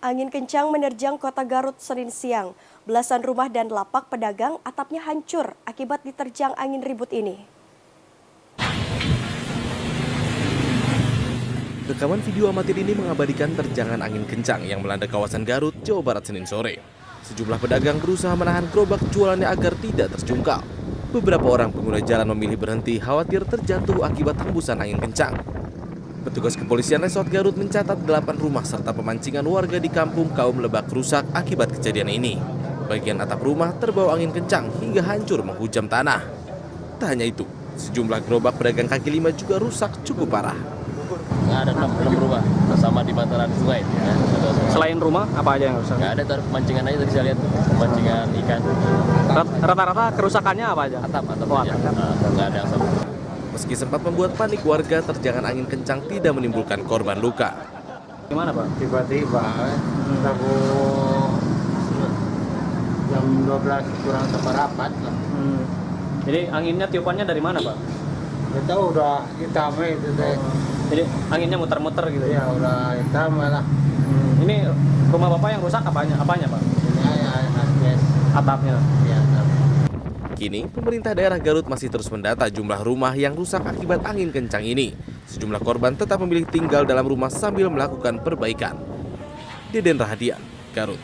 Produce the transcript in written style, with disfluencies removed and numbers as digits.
Angin kencang menerjang kota Garut Senin siang. Belasan rumah dan lapak pedagang atapnya hancur akibat diterjang angin ribut ini. Rekaman video amatir ini mengabadikan terjangan angin kencang yang melanda kawasan Garut, Jawa Barat Senin sore. Sejumlah pedagang berusaha menahan gerobak jualannya agar tidak terjungkal. Beberapa orang pengguna jalan memilih berhenti khawatir terjatuh akibat hembusan angin kencang. Petugas kepolisian Resort Garut mencatat 8 rumah serta pemancingan warga di kampung Kaum Lebak rusak akibat kejadian ini. Bagian atap rumah terbawa angin kencang hingga hancur menghujam tanah. Tak hanya itu, sejumlah gerobak pedagang kaki lima juga rusak cukup parah. Nggak ada 6 rumah bersama di bantaran sungai. Ya. Selain rumah, apa aja yang rusak? Nggak ada, tuh pemancingan aja tadi saya lihat, pemancingan ikan. Rata-rata kerusakannya apa aja? Atap aja. Nggak ada asap. Meski sempat membuat panik warga, terjangan angin kencang tidak menimbulkan korban luka. Gimana Pak? Tiba-tiba, aku jam 12 kurang seperempat lah. Jadi anginnya tiupannya dari mana Pak? Kita udah hitam itu deh. Jadi anginnya muter-muter gitu ya? Ya udah hitam lah. Ini rumah Bapak yang rusak apanya Pak? Ini ya asbes. Atapnya? Ya, atap. Kini, pemerintah daerah Garut masih terus mendata jumlah rumah yang rusak akibat angin kencang ini. Sejumlah korban tetap memilih tinggal dalam rumah sambil melakukan perbaikan. Deden Rahadian, Garut.